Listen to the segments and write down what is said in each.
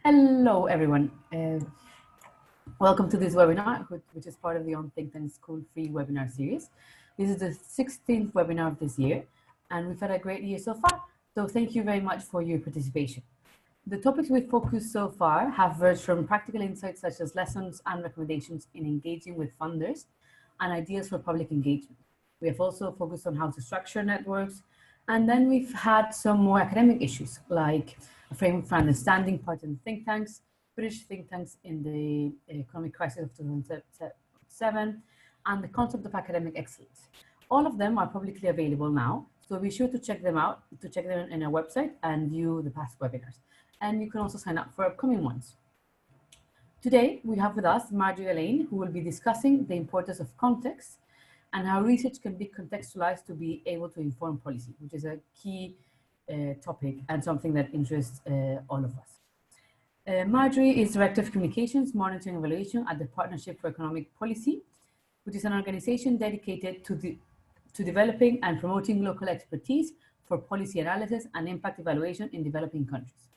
Hello, everyone. Welcome to this webinar, which is part of the OTT School free webinar series. This is the 16th webinar of this year, and we've had a great year so far. So thank you very much for your participation. The topics we've focused so far have verged from practical insights such as lessons and recommendations in engaging with funders and ideas for public engagement. We have also focused on how to structure networks, and then we've had some more academic issues like a framework for understanding part in think tanks, British think tanks in the economic crisis of 2007, and the concept of academic excellence. All of them are publicly available now, so be sure to check them out, in our website and view the past webinars. And you can also sign up for upcoming ones. Today, we have with us Marjorie Alaine, who will be discussing the importance of context and how research can be contextualized to be able to inform policy, which is a key topic and something that interests all of us. Marjorie is Director of Communications, Monitoring and Evaluation at the Partnership for Economic Policy, which is an organization dedicated to developing and promoting local expertise for policy analysis and impact evaluation in developing countries.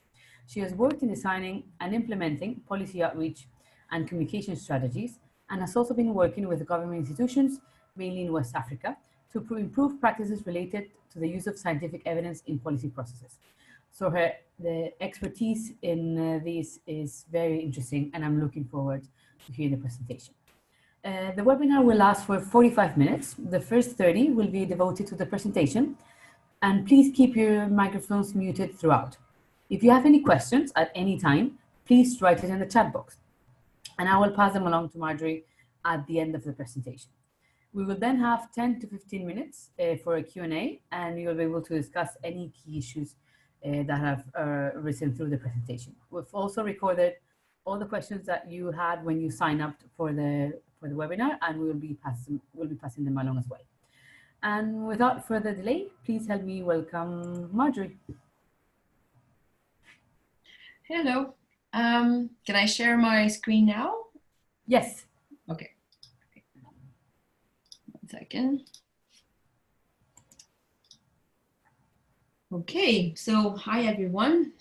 She has worked in designing and implementing policy outreach and communication strategies, and has also been working with government institutions, mainly in West Africa, to improve practices related to the use of scientific evidence in policy processes. So the expertise in this is very interesting, and I'm looking forward to hearing the presentation. The webinar will last for 45 minutes. The first 30 will be devoted to the presentation, and please keep your microphones muted throughout. If you have any questions at any time, please write it in the chat box, and I will pass them along to Marjorie at the end of the presentation. We will then have 10 to 15 minutes for a Q&A, and you'll be able to discuss any key issues that have risen through the presentation. We've also recorded all the questions that you had when you signed up for the webinar, and we'll be passing them along as well. And without further delay, please help me welcome Marjorie. Hello. Can I share my screen now? Yes. Okay. 1 second. Okay, so hi everyone.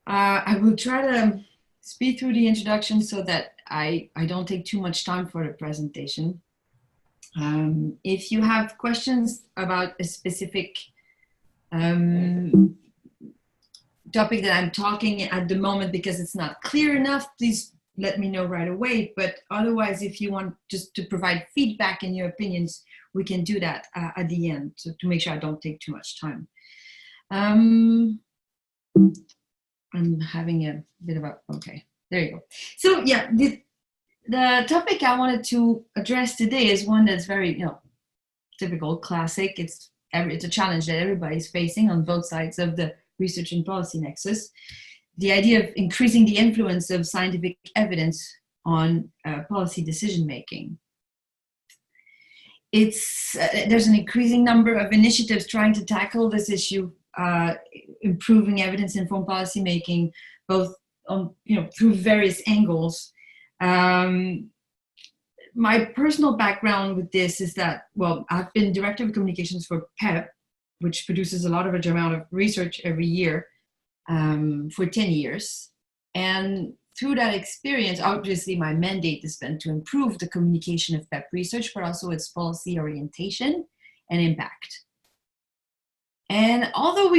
I will try to speed through the introduction so that I don't take too much time for the presentation. If you have questions about a specific topic that I'm talking at the moment because it's not clear enough, please let me know right away. But otherwise, if you want just to provide feedback and your opinions, we can do that at the end to make sure I don't take too much time. I'm having a bit of a, okay, there you go. So yeah, the topic I wanted to address today is one that's very, typical, classic. It's a challenge that everybody's facing on both sides of the research and policy nexus. The idea of increasing the influence of scientific evidence on policy decision-making. There's an increasing number of initiatives trying to tackle this issue, improving evidence-informed policymaking, both on, through various angles. My personal background with this is that, well, I've been Director of Communications for PEP, which produces a large amount of research every year for 10 years. And through that experience, obviously my mandate has been to improve the communication of PEP research, but also its policy orientation and impact. And although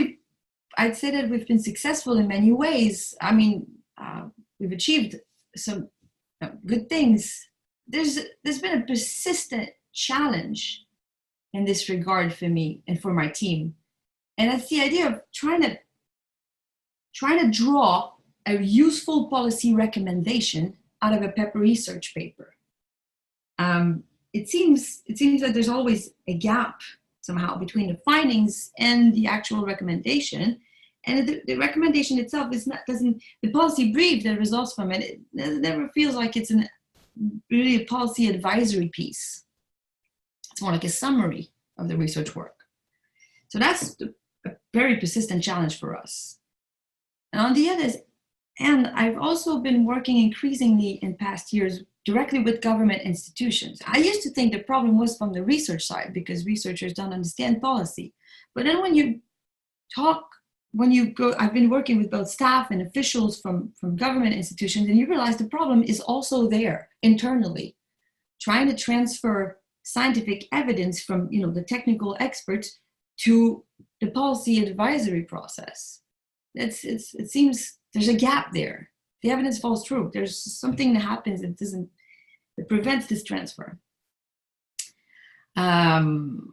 I'd say that we've been successful in many ways, I mean, we've achieved some good things. There's been a persistent challenge in this regard for me and for my team. And it's the idea of trying to draw a useful policy recommendation out of a PEP research paper. It seems that there's always a gap somehow between the findings and the actual recommendation. And the recommendation itself the policy brief that results from it never feels like it's really a policy advisory piece. It's more like a summary of the research work. So that's a very persistent challenge for us. And on the other hand, I've also been working increasingly in past years directly with government institutions. I used to think the problem was from the research side because researchers don't understand policy. But then when you go, I've been working with both staff and officials from government institutions, and you realize the problem is also there internally, trying to transfer scientific evidence from the technical experts to the policy advisory process. It seems there's a gap there. The evidence falls through. There's something that happens that prevents this transfer. And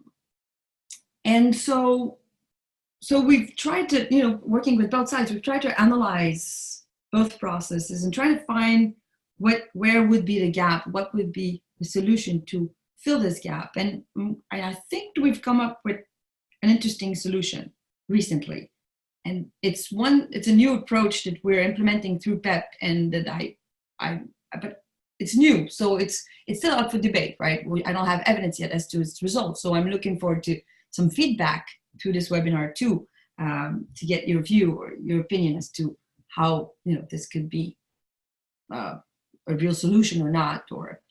so we've tried to, working with both sides, we've tried to analyze both processes and try to find where would be the gap, what would be the solution to fill this gap. And I think we've come up with an interesting solution recently. And it's a new approach that we're implementing through PEP, and that but it's new, so it's still up for debate, right? I don't have evidence yet as to its results, so I'm looking forward to some feedback to this webinar too, to get your view or your opinion as to how this could be a real solution or not, or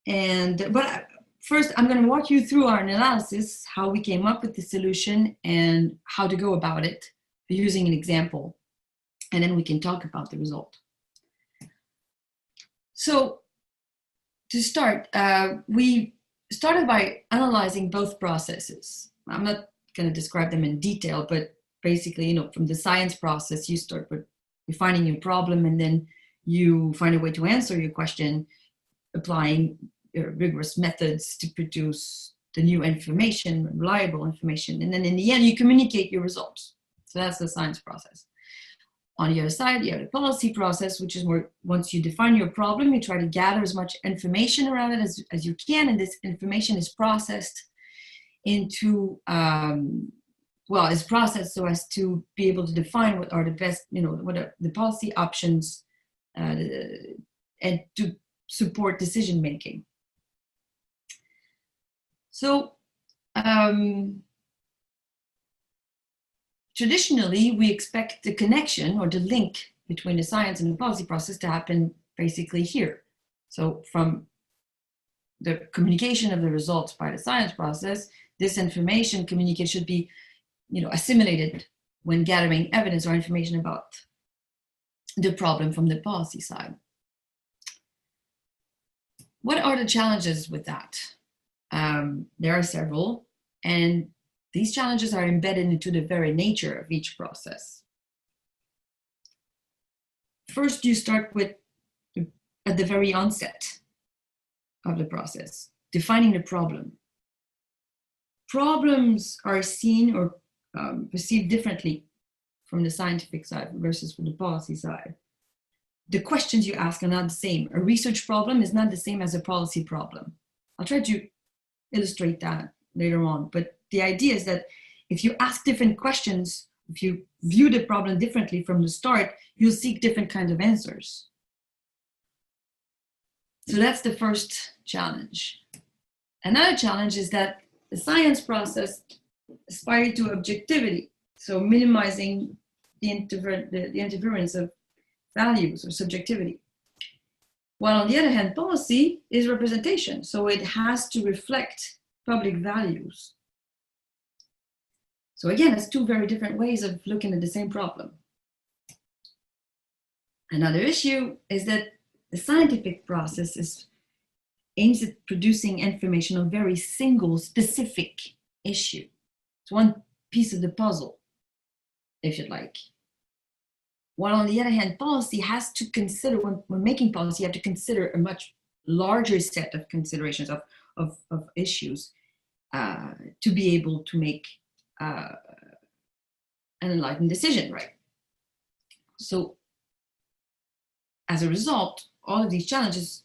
but first I'm going to walk you through our analysis, how we came up with the solution and how to go about it using an example, and then we can talk about the result. So to start, we started by analyzing both processes. I'm not going to describe them in detail, but basically, from the science process, you start with defining your problem, and then you find a way to answer your question, applying rigorous methods to produce the new information, reliable information, and then in the end, you communicate your results. So that's the science process. On the other side, you have the policy process, which is where once you define your problem, you try to gather as much information around it as you can, and this information is processed into, is processed so as to be able to define what are the best, what are the policy options, and to support decision making. So traditionally, we expect the connection or the link between the science and the policy process to happen basically here. So from the communication of the results by the science process, this information communication should be, assimilated when gathering evidence or information about the problem from the policy side. What are the challenges with that? There are several, and these challenges are embedded into the very nature of each process. First, you start with, at the very onset of the process, defining the problem. Problems are seen or perceived differently from the scientific side versus from the policy side. The questions you ask are not the same. A research problem is not the same as a policy problem. I'll try to illustrate that later on, but the idea is that if you ask different questions, if you view the problem differently from the start, you'll seek different kinds of answers. So that's the first challenge. Another challenge is that the science process aspires to objectivity, so minimizing the interference of values or subjectivity. While on the other hand, policy is representation, so it has to reflect public values. So again, it's two very different ways of looking at the same problem. Another issue is that the scientific process aims at producing information on a very single, specific issue. It's one piece of the puzzle, if you'd like. While on the other hand, policy has to consider, when making policy, you have to consider a much larger set of considerations of issues to be able to make an enlightened decision, right? So as a result, all of these challenges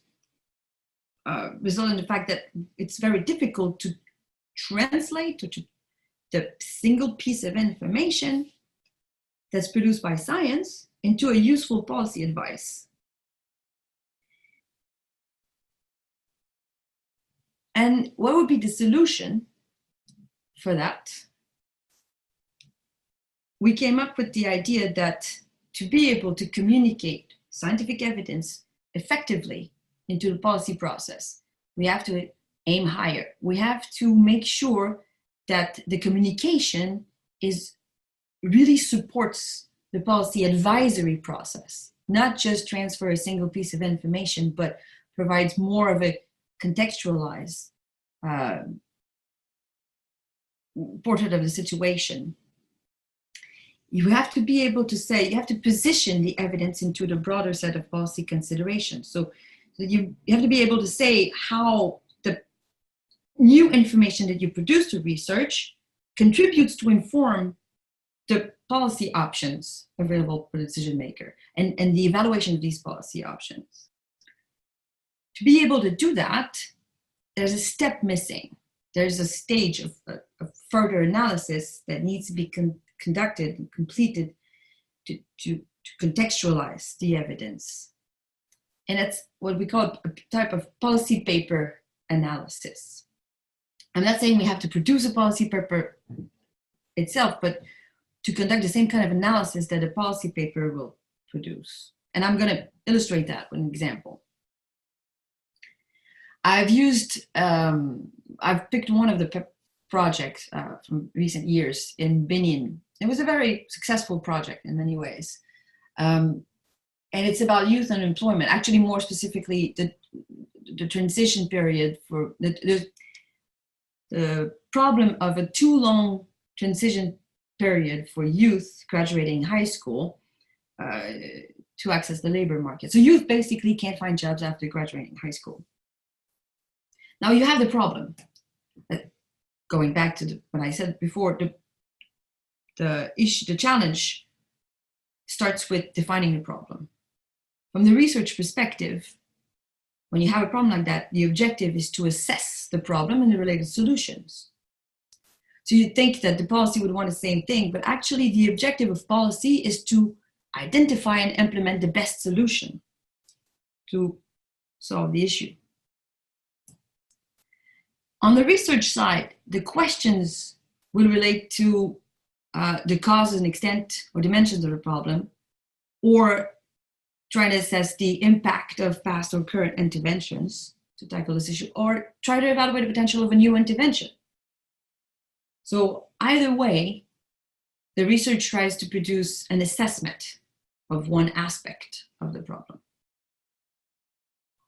result in the fact that it's very difficult to translate the single piece of information that's produced by science into a useful policy advice. And what would be the solution for that? We came up with the idea that to be able to communicate scientific evidence effectively into the policy process, we have to aim higher. We have to make sure that the communication really supports the policy advisory process, not just transfer a single piece of information, but provides more of a contextualized portrait of the situation. You have to be able to say, you have to position the evidence into the broader set of policy considerations. So you have to be able to say how the new information that you produce to research contributes to inform the policy options available for the decision maker and the evaluation of these policy options. To be able to do that, there's a step missing. There's a stage of further analysis that needs to be conducted and completed to contextualize the evidence. And that's what we call a type of policy paper analysis. I'm not saying we have to produce a policy paper itself, but to conduct the same kind of analysis that a policy paper will produce. And I'm going to illustrate that with an example. I've picked one of the projects from recent years in Benin. It was a very successful project in many ways. And it's about youth unemployment, actually more specifically the transition period for the problem of a too long transition period for youth graduating high school to access the labor market. So youth basically can't find jobs after graduating high school. Now you have the problem, going back to what I said before, the challenge starts with defining the problem. From the research perspective, when you have a problem like that, the objective is to assess the problem and the related solutions. So you'd think that the policy would want the same thing, but actually the objective of policy is to identify and implement the best solution to solve the issue. On the research side, the questions will relate to the causes and extent or dimensions of the problem, or try to assess the impact of past or current interventions to tackle this issue, or try to evaluate the potential of a new intervention. So either way, the research tries to produce an assessment of one aspect of the problem.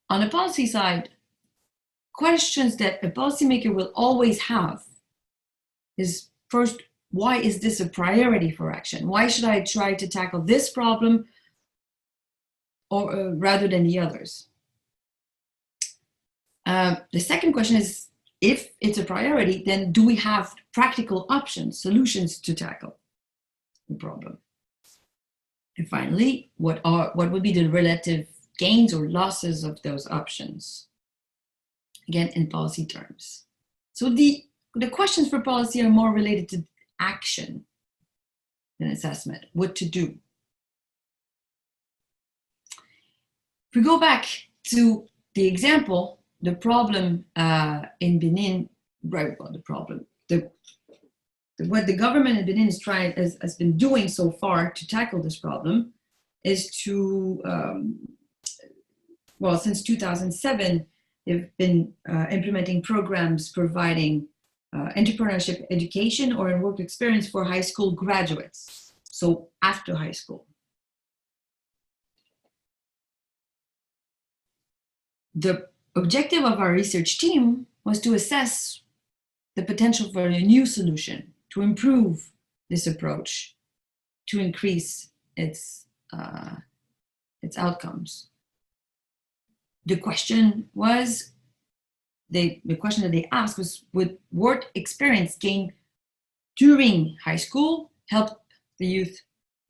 On the policy side, questions that a policymaker will always have is, first, why is this a priority for action? Why should I try to tackle this problem or rather than the others? The second question is, if it's a priority, then do we have practical options, solutions to tackle the problem? And finally, what would be the relative gains or losses of those options? Again, in policy terms. So the questions for policy are more related to action than assessment, what to do. If we go back to the example, the problem in Benin, right? Well, the problem, what the government in Benin has been doing so far to tackle this problem is to, well, since 2007, they've been implementing programs providing entrepreneurship education or work experience for high school graduates, so after high school. The objective of our research team was to assess the potential for a new solution to improve this approach, to increase its outcomes. The question was, the question that they asked was, would work experience gained during high school help the youth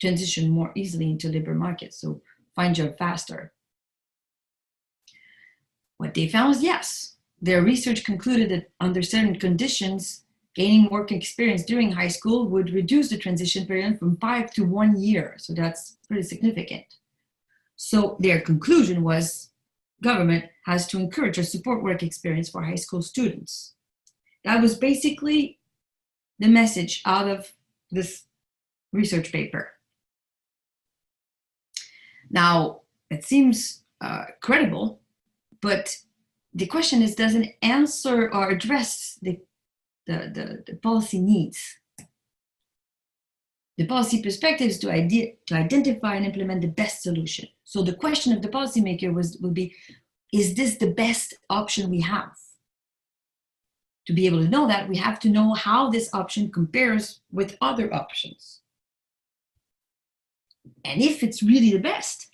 transition more easily into labor markets, so find job faster? What they found was yes. Their research concluded that under certain conditions, gaining work experience during high school would reduce the transition period from 5 to 1 year. So that's pretty significant. So their conclusion was government has to encourage or support work experience for high school students. That was basically the message out of this research paper. Now, it seems credible, but the question is, does it answer or address the policy needs? The policy perspective is to identify and implement the best solution. So the question of the policymaker will be, is this the best option we have? To be able to know that, we have to know how this option compares with other options. And if it's really the best,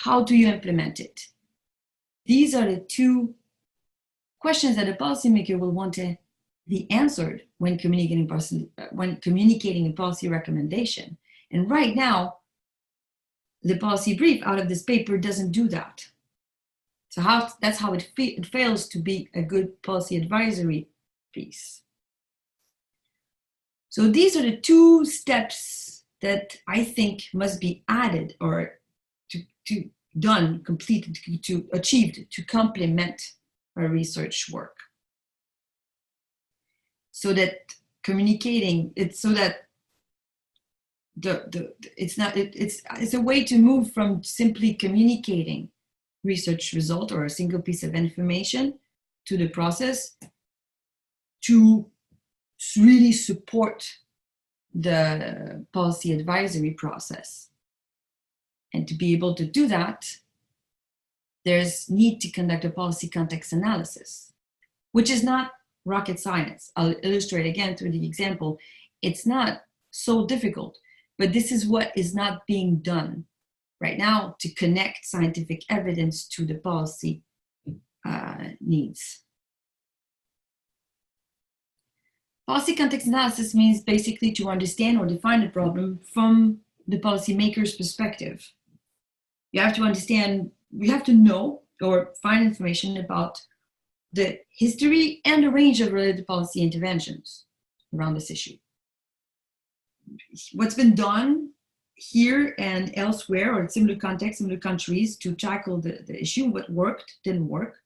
how do you implement it? These are the two questions that a policymaker will want to be answered when communicating a policy recommendation. And right now, the policy brief out of this paper doesn't do that. So that's how it fails to be a good policy advisory piece. So these are the two steps that I think must be added or completed, achieved to complement our research work. So that communicating, it's so that it's a way to move from simply communicating research result or a single piece of information to the process to really support the policy advisory process. And to be able to do that, there's need to conduct a policy context analysis, which is not rocket science. I'll illustrate again through the example. It's not so difficult, but this is what is not being done right now to connect scientific evidence to the policy needs. Policy context analysis means basically to understand or define the problem from the policymaker's perspective. You have to understand, we have to know or find information about the history and the range of related policy interventions around this issue. What's been done here and elsewhere or in similar contexts, similar countries to tackle the issue, what worked, didn't work.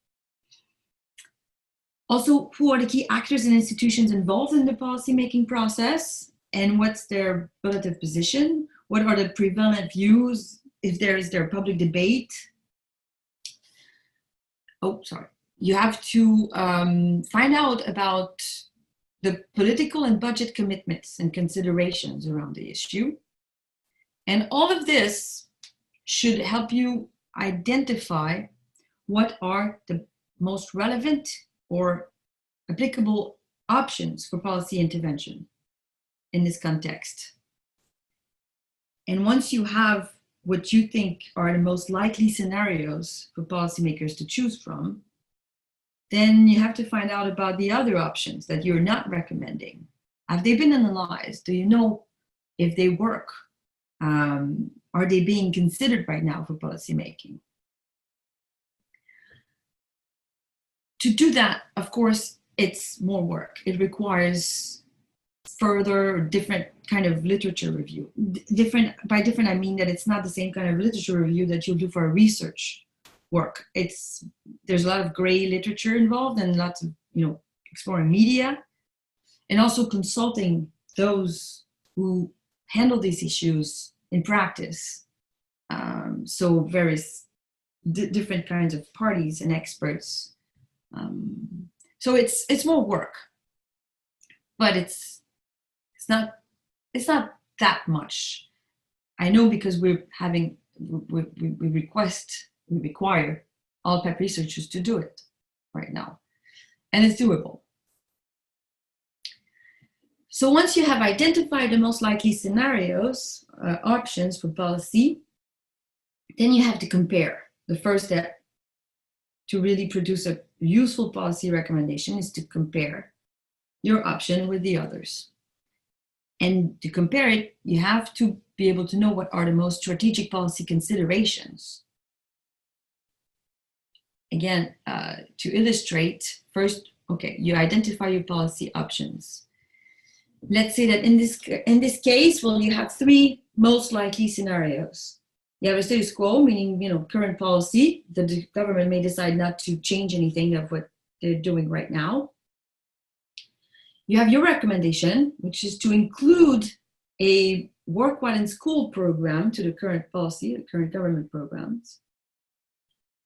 Also, who are the key actors and institutions involved in the policymaking process and what's their relative position? What are the prevalent views? If is there public debate? Oh, sorry. You have to find out about the political and budget commitments and considerations around the issue. And all of this should help you identify what are the most relevant or applicable options for policy intervention in this context. And once you have what you think are the most likely scenarios for policymakers to choose from, then you have to find out about the other options that you're not recommending. Have they been analyzed? Do you know if they work? Are they being considered right now for policymaking? To do that, of course, it's more work. It requires further different kind of literature review. By different, I mean that it's not the same kind of literature review that you'll do for a research work. There's a lot of gray literature involved and lots of, exploring media and also consulting those who handle these issues in practice. So various different kinds of parties and experts. So it's more work, but it's not that much. I know because we require all PEP researchers to do it right now, and it's doable. So once you have identified the most likely scenarios, options for policy, then you have to compare. The first step to really produce a useful policy recommendation is to compare your option with the others. And to compare it, you have to be able to know what are the most strategic policy considerations. Again, to illustrate, first, okay, you identify your policy options. Let's say that in this case, well, you have three most likely scenarios. You have a status quo, meaning, current policy, that the government may decide not to change anything of what they're doing right now. You have your recommendation, which is to include a work while in school program to the current policy, the current government programs.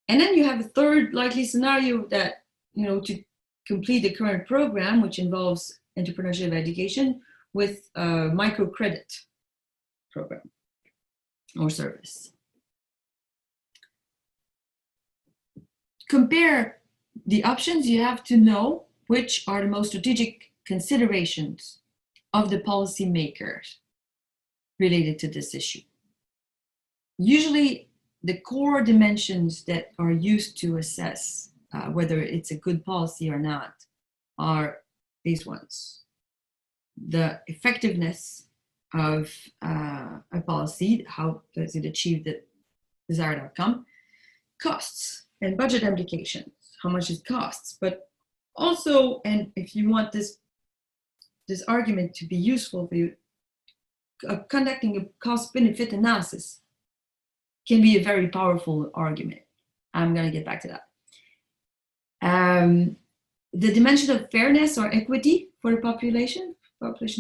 And then you have a third likely scenario that, to complete the current program, which involves entrepreneurship education, with a microcredit program or service. Compare the options. You have to know which are the most strategic considerations of the policymakers related to this issue. Usually, the core dimensions that are used to assess whether it's a good policy or not are these ones. The effectiveness of a policy, how does it achieve the desired outcome, costs and budget implications, how much it costs, but also, and if you want this argument to be useful for you, conducting a cost-benefit analysis can be a very powerful argument. I'm going to get back to that. The dimension of fairness or equity for the population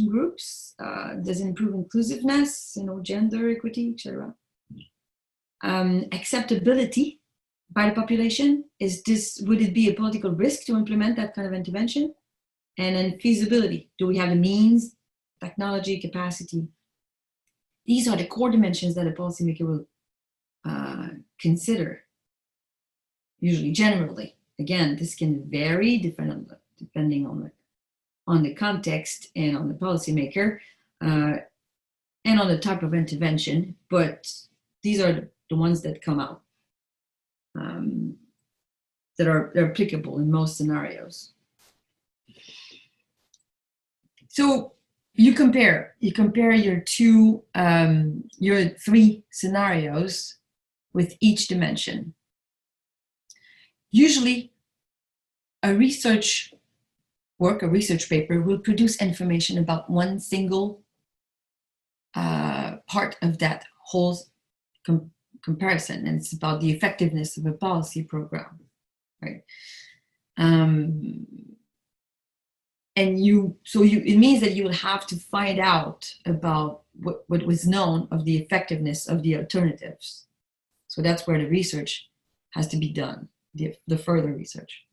groups, does it improve inclusiveness, gender equity, etc. Acceptability by the population, would it be a political risk to implement that kind of intervention? And then feasibility, do we have the means, technology, capacity? These are the core dimensions that a policymaker will consider, usually generally. Again, this can vary depending on the context and on the policymaker and on the type of intervention, but these are the ones that come out that are applicable in most scenarios. So you compare your three scenarios with each dimension. Usually, a research paper will produce information about one single part of that whole comparison, and it's about the effectiveness of a policy program, right? It means that you will have to find out about what was known of the effectiveness of the alternatives. So that's where the research has to be done, the further research.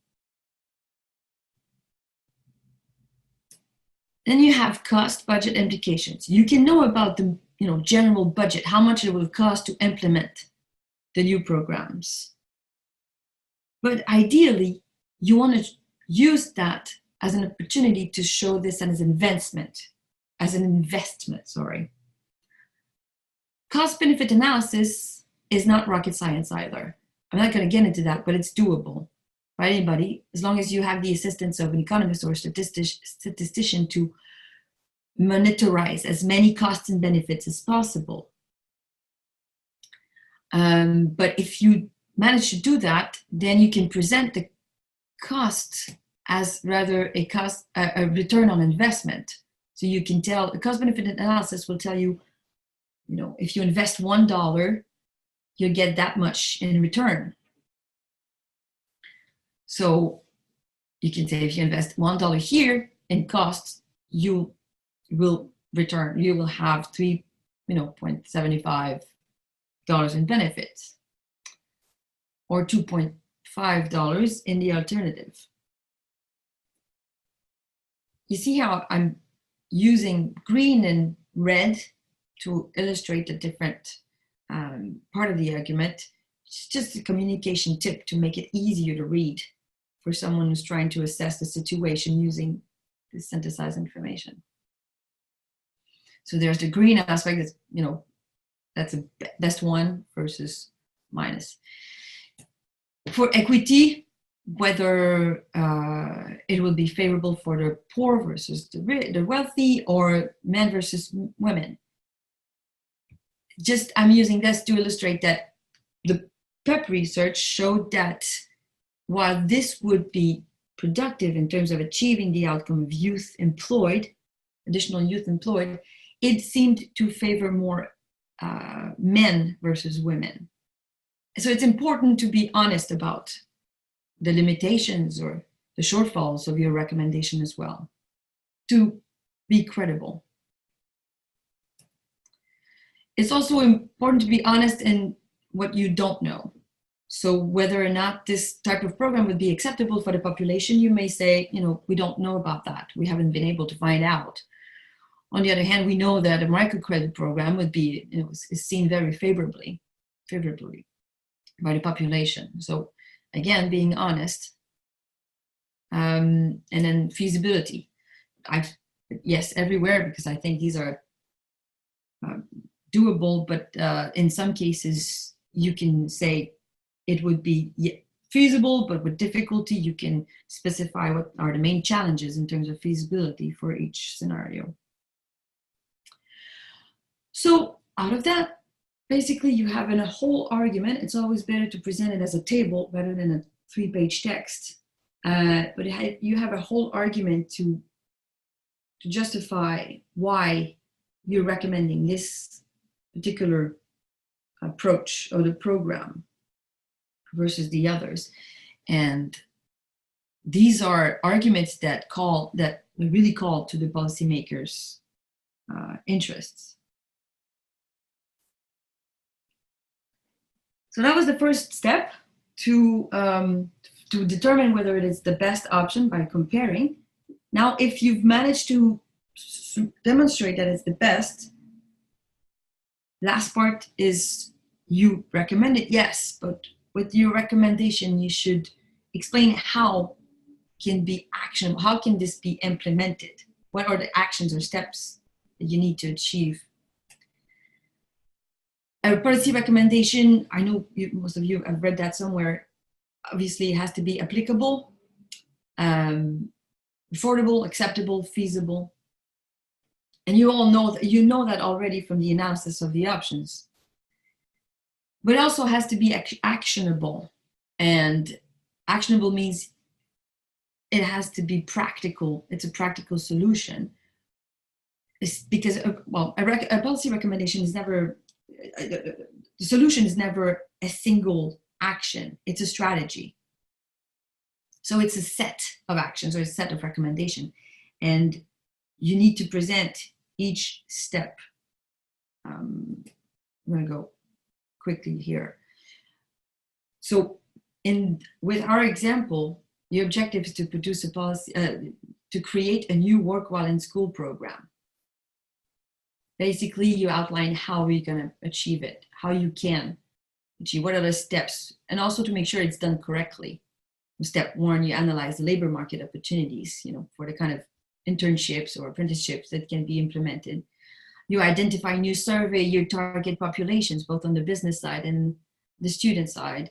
Then you have cost budget implications. You can know about the general budget, how much it will cost to implement the new programs. But ideally, you want to use that as an opportunity to show this as an investment. Cost-benefit analysis is not rocket science either. I'm not going to get into that, but it's doable by anybody, as long as you have the assistance of an economist or statistician to monitorize as many costs and benefits as possible. But if you manage to do that, then you can present the cost as rather a return on investment. So you can tell, a cost-benefit analysis will tell you, if you invest $1, you'll get that much in return. So you can say if you invest $1 here in costs, you will have $3.75 in benefits, or $2.5 in the alternative. You see how I'm using green and red to illustrate a different part of the argument. It's just a communication tip to make it easier to read for someone who's trying to assess the situation using this synthesized information. So there's the green aspect, that's a best one versus minus. For equity, whether it will be favorable for the poor versus the wealthy, or men versus women. I'm using this to illustrate that the PEP research showed that while this would be productive in terms of achieving the outcome of additional youth employed, it seemed to favor more men versus women. So it's important to be honest about the limitations or the shortfalls of your recommendation as well, to be credible. It's also important to be honest in what you don't know. So whether or not this type of program would be acceptable for the population, you may say, you know, we don't know about that. We haven't been able to find out. On the other hand, we know that a microcredit program would be, you know, is seen very favorably by the population. So again, being honest, and then feasibility. Yes, everywhere, because I think these are doable, but in some cases you can say it would be feasible, but with difficulty you can specify what are the main challenges in terms of feasibility for each scenario. So out of that, basically you have in a whole argument. It's always better to present it as a table rather than a 3-page text. But you have a whole argument to justify why you're recommending this particular approach or the program versus the others. And these are arguments that really call to the policymakers' interests. So that was the first step, to determine whether it is the best option by comparing. Now, if you've managed to demonstrate that it's the best, last part is you recommend it, yes, but with your recommendation, you should explain how can be actionable, how can this be implemented? What are the actions or steps that you need to achieve? A policy recommendation, I know most of you have read that somewhere. Obviously, it has to be applicable, affordable, acceptable, feasible. And you all know that already from the analysis of the options. But it also has to be actionable. And actionable means it has to be practical. It's a practical solution. It's because, well, a policy recommendation is never, the solution is never a single action. It's a strategy. So it's a set of actions or a set of recommendations. And you need to present each step. I'm going to go quickly here. So with our example, the objective is to produce a policy, to create a new work while in school program. Basically, you outline how you're going to achieve it, how you can achieve, what are the steps, and also to make sure it's done correctly. Step 1, you analyze the labor market opportunities, you know, for the kind of internships or apprenticeships that can be implemented. You identify and you survey your target populations, both on the business side and the student side.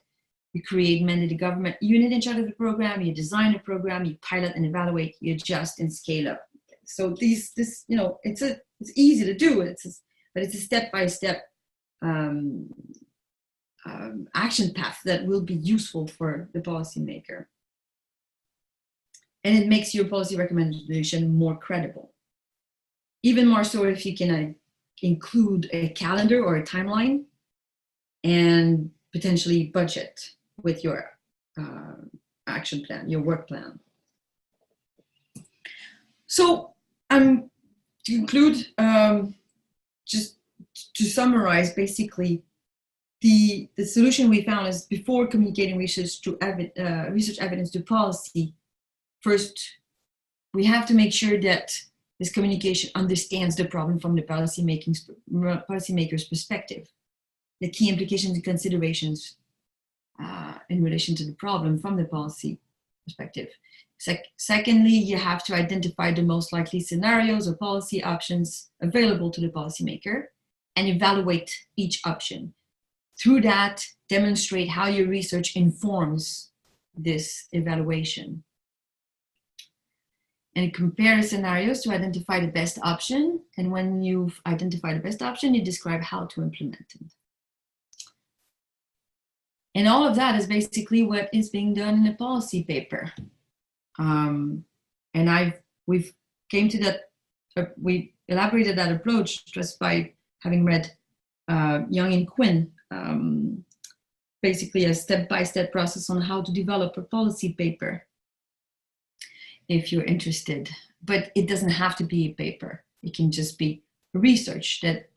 You create mandated government unit in charge of the program, you design a program, you pilot and evaluate, you adjust and scale up. So this, you know, it's easy to do, but it's a step-by-step action path that will be useful for the policymaker. And it makes your policy recommendation more credible. Even more so if you can include a calendar or a timeline and potentially budget with your action plan, your work plan. So to conclude, just to summarize, basically, the solution we found is before communicating research evidence to policy, first, we have to make sure that this communication understands the problem from the policymaker's perspective, the key implications and considerations in relation to the problem from the policy perspective. Secondly, you have to identify the most likely scenarios or policy options available to the policymaker and evaluate each option. Through that, demonstrate how your research informs this evaluation. And compare scenarios to identify the best option. And when you've identified the best option, you describe how to implement it. And all of that is basically what is being done in a policy paper. And we've came to that, we elaborated that approach just by having read Young and Quinn, basically a step-by-step process on how to develop a policy paper, if you're interested. But it doesn't have to be a paper. It can just be research that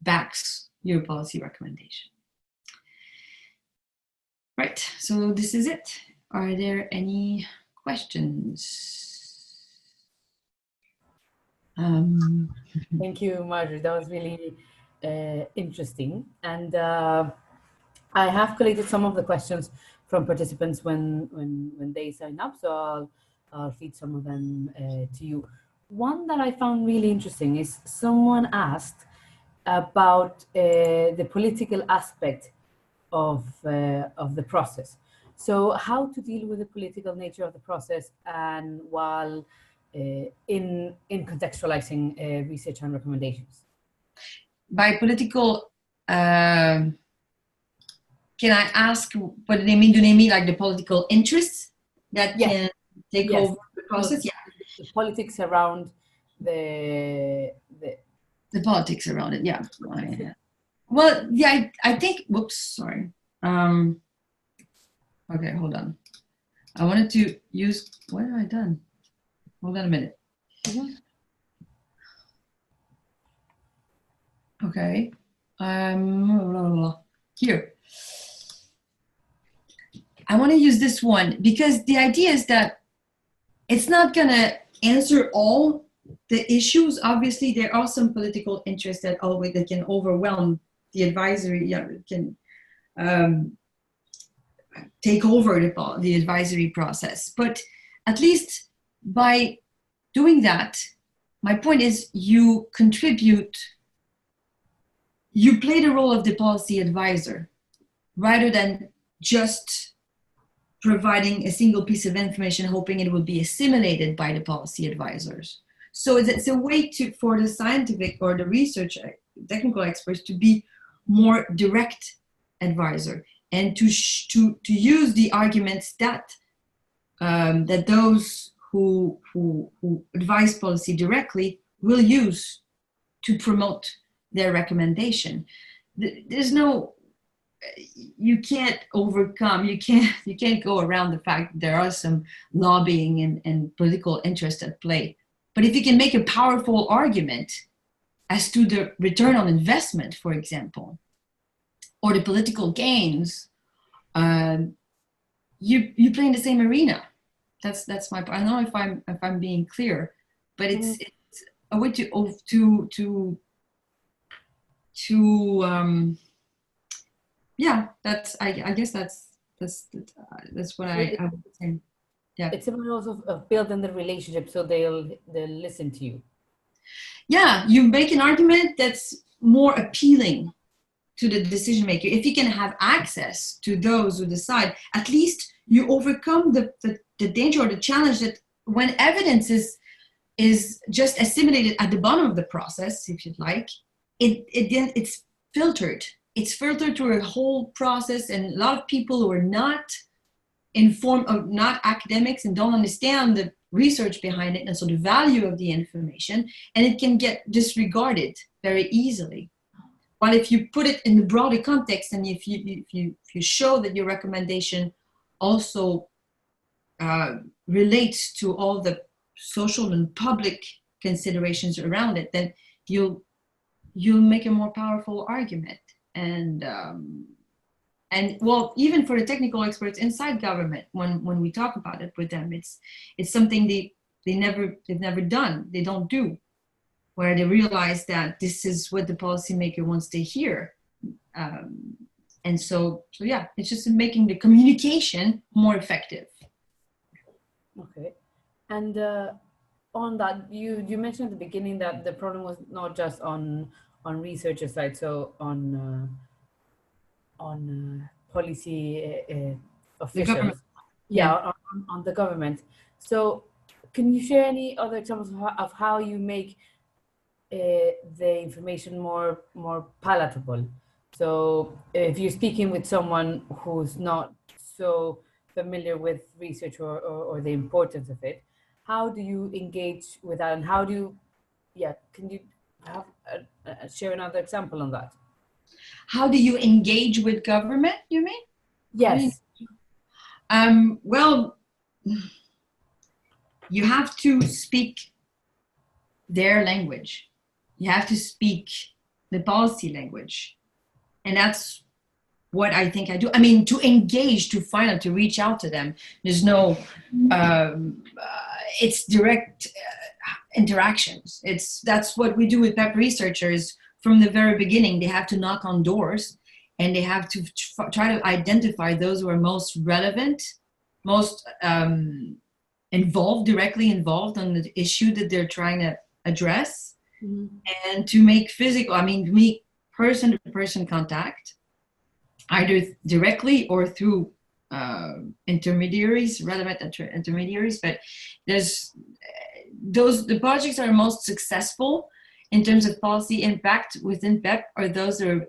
backs your policy recommendation. Right, so this is it. Are there any questions? Thank you, Marjorie. That was really interesting. And I have collated some of the questions from participants when they sign up, so I'll feed some of them to you. One that I found really interesting is someone asked about the political aspect of the process. So how to deal with the political nature of the process, and while in contextualizing research and recommendations. By political, can I ask what do they mean? Do they mean like the political interests that Yes. can take Yes. over the process? Yeah. The politics around the politics around it, yeah. Well, yeah, I think, whoops, sorry. Okay, hold on. I wanted to use, what have I done? Hold on a minute. Mhm. Okay. Here. I want to use this one because the idea is that it's not going to answer all the issues. Obviously, there are some political interests that can overwhelm the advisory, can take over the advisory process. But at least by doing that, my point is you contribute, you play the role of the policy advisor rather than just providing a single piece of information hoping it will be assimilated by the policy advisors. So it's a way for the scientific or the research technical experts to be more direct advisor and to use the arguments that that those who advise policy directly will use to promote their recommendation. There's no, you can't overcome, you can't go around the fact that there are some lobbying and political interests at play. But if you can make a powerful argument as to the return on investment, for example, or the political gains, you play in the same arena. That's my point. I don't know if I'm being clear, but it's a way yeah, that's I guess that's what I would say. Yeah, it's a way also of building the relationship, so they'll listen to you. Yeah, you make an argument that's more appealing to the decision maker. If you can have access to those who decide, at least you overcome the danger or the challenge that when evidence is just assimilated at the bottom of the process, if you'd like, it's filtered. It's filtered through a whole process, and a lot of people who are not informed, or not academics, and don't understand the research behind it, and so the value of the information, and it can get disregarded very easily. But if you put it in the broader context, and if you show that your recommendation also relates to all the social and public considerations around it, then you'll make a more powerful argument. And well, even for the technical experts inside government, when we talk about it with them, it's something they've never done. They don't do, where they realize that this is what the policymaker wants to hear. And so yeah, it's just making the communication more effective. Okay. And on that, you mentioned at the beginning that the problem was not just on researcher side, so on policy officials. Yeah, on the government. So can you share any other examples of how you make the information more palatable? So if you're speaking with someone who's not so familiar with research or the importance of it, how do you engage with that, and how do you, can you have share another example on that? How do you engage with government, you mean? Yes. Well, you have to speak their language. You have to speak the policy language. And that's what I think I do. I mean, to engage, to find out, to reach out to them. There's no, it's direct interactions. That's what we do with PEP researchers from the very beginning. They have to knock on doors, and they have to try to identify those who are most relevant, most directly involved on the issue that they're trying to address, and to make person-to-person contact, either directly or through intermediaries, relevant intermediaries. But the projects that are most successful in terms of policy impact within PEP are those that are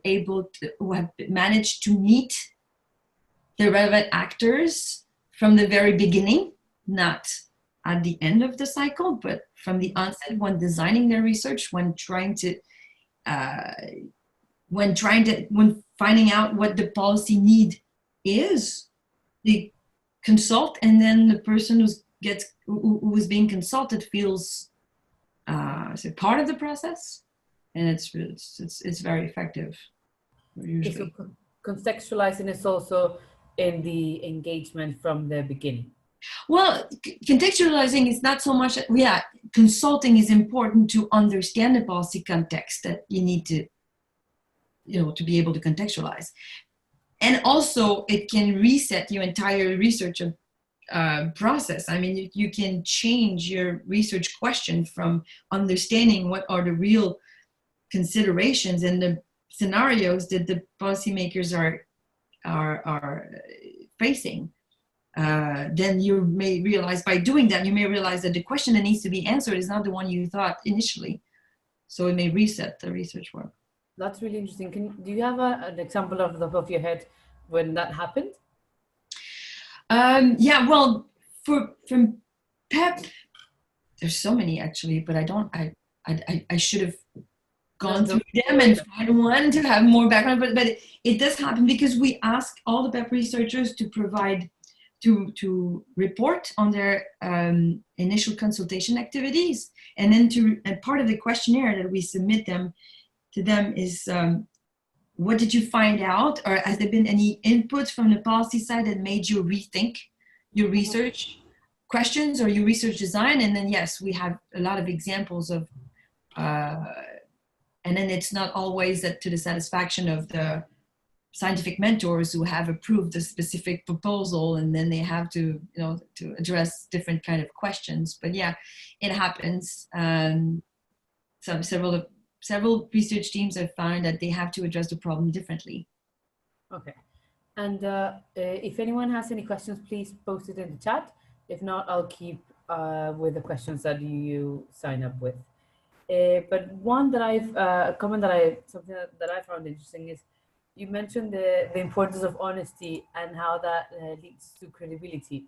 who have managed to meet the relevant actors from the very beginning, not at the end of the cycle, but from the onset, when designing their research, when finding out what the policy need is, they consult, and then the person who is being consulted feels part of the process, and it's very effective usually. So contextualizing is also in the engagement from the beginning. Well, contextualizing is not so much, consulting is important to understand the policy context that you need to, to be able to contextualize. And also it can reset your entire research process. I mean, you can change your research question from understanding what are the real considerations and the scenarios that the policymakers are facing. Then you may realize, by doing that, that the question that needs to be answered is not the one you thought initially. So it may reset the research work. That's really interesting. Do you have an example off the top of your head when that happened? Well, from PEP, there's so many actually, but I should have gone through them and find one to have more background. But it does happen because we ask all the PEP researchers to provide to report on their initial consultation activities, and then and part of the questionnaire that we submit to them is what did you find out, or has there been any input from the policy side that made you rethink your research questions or your research design? And then yes, we have a lot of examples of and then it's not always to the satisfaction of the scientific mentors who have approved a specific proposal, and then they have to to address different kind of questions. But yeah, it happens. So several research teams have found that they have to address the problem differently. Okay, and if anyone has any questions, please post it in the chat. If not, I'll keep with the questions that you sign up with. But one that something that I found interesting is, you mentioned the importance of honesty and how that leads to credibility.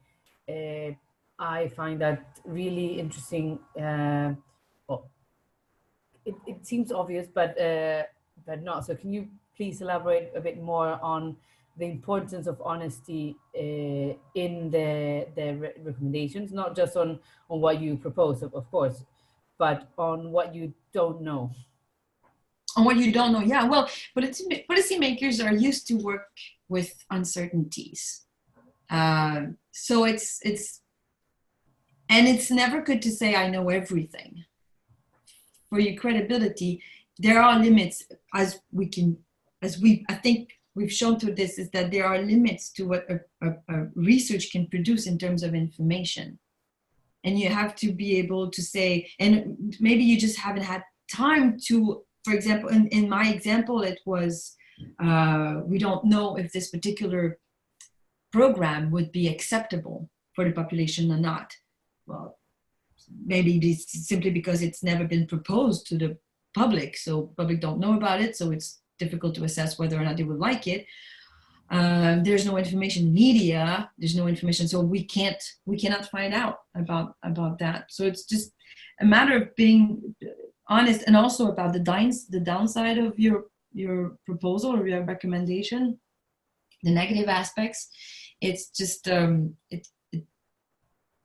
I find that really interesting. It seems obvious, but not. So can you please elaborate a bit more on the importance of honesty in the recommendations, not just on what you propose, of course, but on what you don't know? On what you don't know, yeah. Well, policymakers are used to work with uncertainties. So it's never good to say I know everything. For your credibility, there are limits, I think we've shown through this, is that there are limits to what a research can produce in terms of information. And you have to be able to say, and maybe you just haven't had time to, for example, in my example, it was, we don't know if this particular program would be acceptable for the population or not. Well, maybe it's simply because it's never been proposed to the public, so public don't know about it, so it's difficult to assess whether or not they would like it. There's no information media, there's no information, so we cannot find out about that. So it's just a matter of being honest, and also about the downside of your proposal or your recommendation, the negative aspects. It's just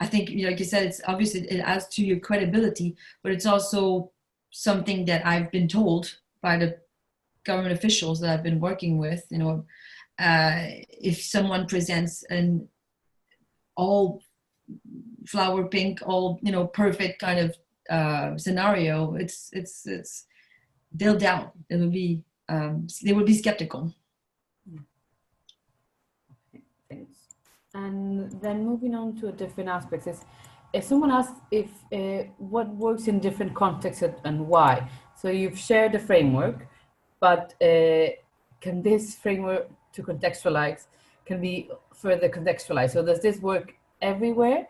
I think, like you said, it's obviously it adds to your credibility, but it's also something that I've been told by the government officials that I've been working with, if someone presents an all flower pink, all perfect kind of scenario, they'll doubt. It'll be they will be skeptical. Thanks. And then moving on to different aspects is, if someone asks if what works in different contexts and why. So you've shared the framework, but can this framework to contextualize can be further contextualized? So does this work everywhere,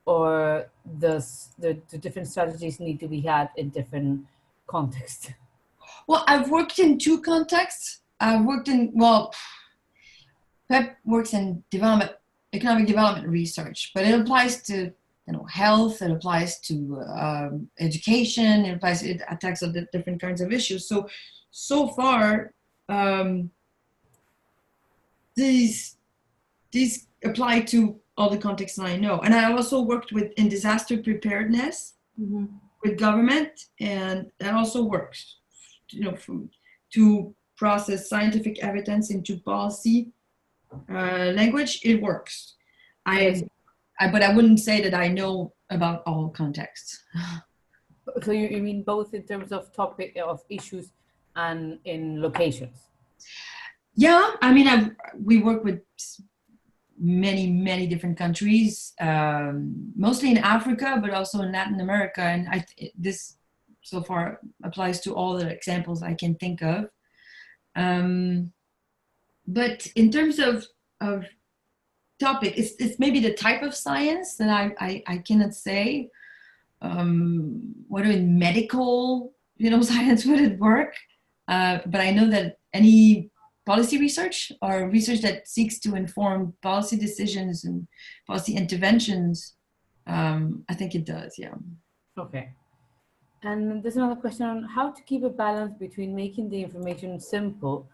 or does the different strategies need to be had in different contexts? Well, I've worked in two contexts. I've worked in, well, PEP works in economic development research, but it applies to health, it applies to education, it attacks on different kinds of issues. So far, these apply to all the contexts I know. And I also worked in disaster preparedness with government, and that also works, to process scientific evidence into policy language. It works. But I wouldn't say that I know about all contexts. So you mean both in terms of topic of issues and in locations? Yeah, I mean, we work with many different countries, mostly in Africa, but also in Latin America, and this so far applies to all the examples I can think of. But in terms of topic, it's maybe the type of science that I cannot say. Whether in medical, science would it work? But I know that any policy research or research that seeks to inform policy decisions and policy interventions, I think it does, yeah. Okay. And there's another question on how to keep a balance between making the information simple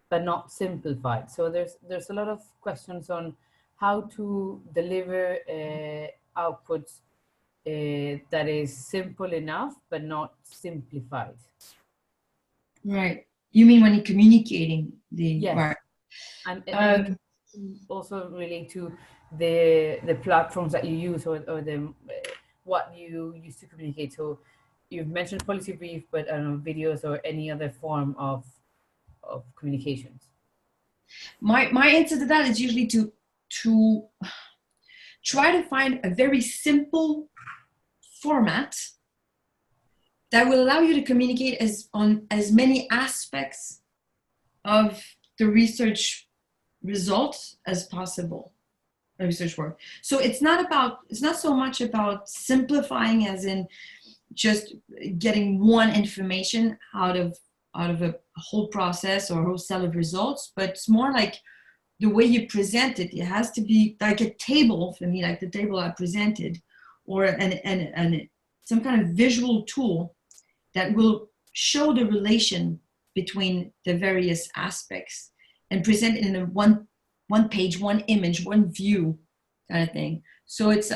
but not simplified. So there's a lot of questions on how to deliver outputs that is simple enough but not simplified. Right. You mean when you're communicating the... Yes. Right. And also relate to the platforms that you use or the what you use to communicate. So you've mentioned policy brief, but videos or any other form of communications. My answer to that is usually to try to find a very simple format that will allow you to communicate on as many aspects of the research results as possible, research work. So it's not so much about simplifying as in just getting one information out of a whole process or a whole set of results, but it's more like the way you present it. It has to be like a table for me, like the table I presented, or an some kind of visual tool that will show the relation between the various aspects and present it in a one page, one image, one view kind of thing. So it's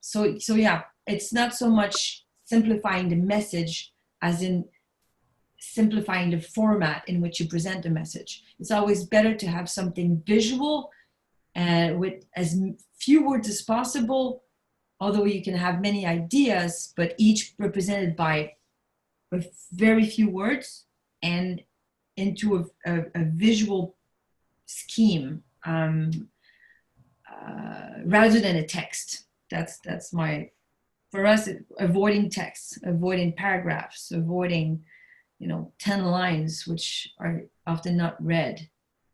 so yeah, it's not so much simplifying the message as in simplifying the format in which you present the message. It's always better to have something visual and with as few words as possible, although you can have many ideas, but each represented by very few words and into a visual scheme rather than a text. That's my, for us, avoiding text, avoiding paragraphs, avoiding 10 lines, which are often not read.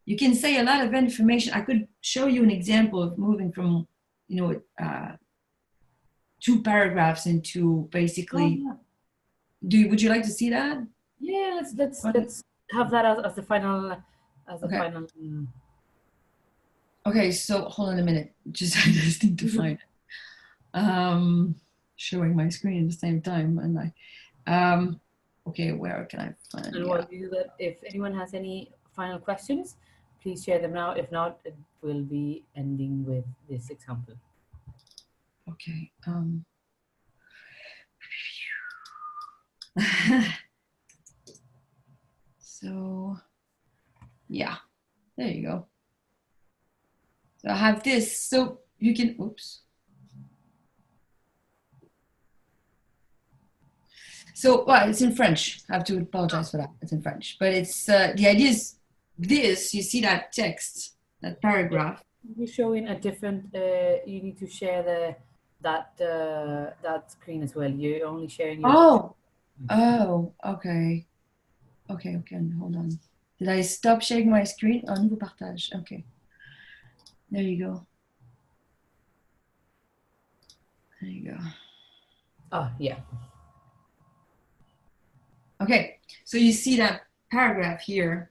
You can say a lot of information. I could show you an example of moving from 2 paragraphs into basically. Oh, yeah. Would you like to see that? Yeah, let's have that as the final Okay. final. Okay, so hold on a minute. I just need to find it. Showing my screen at the same time, and I okay, where can I find? And while you do that, if anyone has any final questions, please share them now. If not, it will be ending with this example. Okay. So, yeah. So I have this, so you can, oops. So, well, it's in French. I have to apologize for that. It's in French. But it's, the idea is this, you see that text, that paragraph. You're showing a different, you need to share that screen as well. You're only sharing your... Okay. Okay, hold on. Did I stop sharing my screen? Oh, nouveau partage. Okay. There you go. There you go. Oh, yeah. Okay, so you see that paragraph here.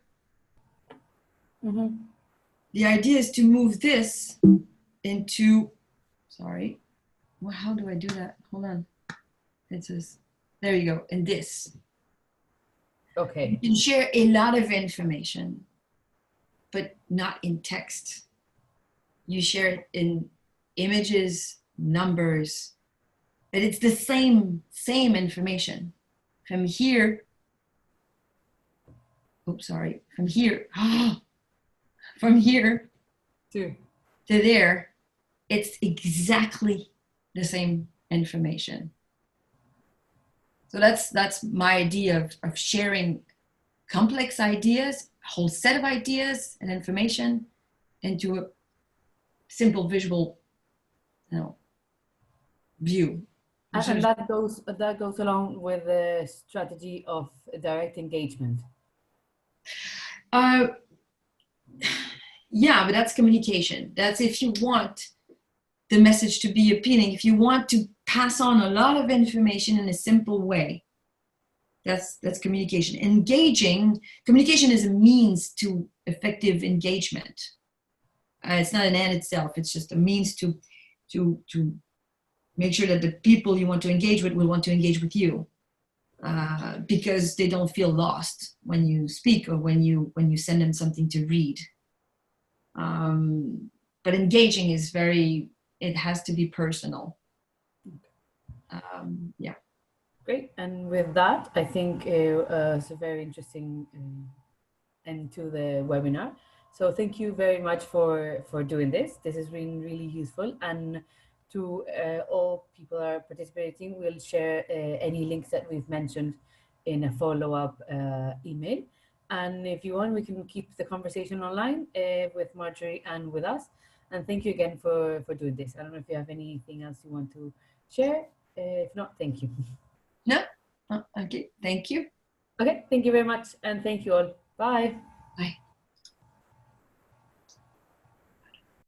Mm-hmm. The idea is to move this into, sorry, well, how do I do that? Hold on. It says, there you go, in this. Okay. You can share a lot of information, but not in text. You share it in images, numbers, but it's the same information. From here, oops, sorry, from here, from here to there, it's exactly the same information. So that's my idea of sharing complex ideas, a whole set of ideas and information into a simple visual, view. and that goes along with the strategy of direct engagement. Yeah, but that's communication. That's if you want the message to be appealing, if you want to pass on a lot of information in a simple way, that's communication. Communication is a means to effective engagement. It's not an end itself. It's just a means to make sure that the people you want to engage with will want to engage with you, because they don't feel lost when you speak or when you send them something to read. But engaging is it has to be personal. Yeah. Great. And with that, I think it's a very interesting end to the webinar. So thank you very much for doing this. This has been really useful. And to all people that are participating, we'll share any links that we've mentioned in a follow-up email. And if you want, we can keep the conversation online with Marjorie and with us. And thank you again for doing this. I don't know if you have anything else you want to share. If not, thank you. No? Okay, thank you. Okay, thank you very much. And thank you all. Bye. Bye.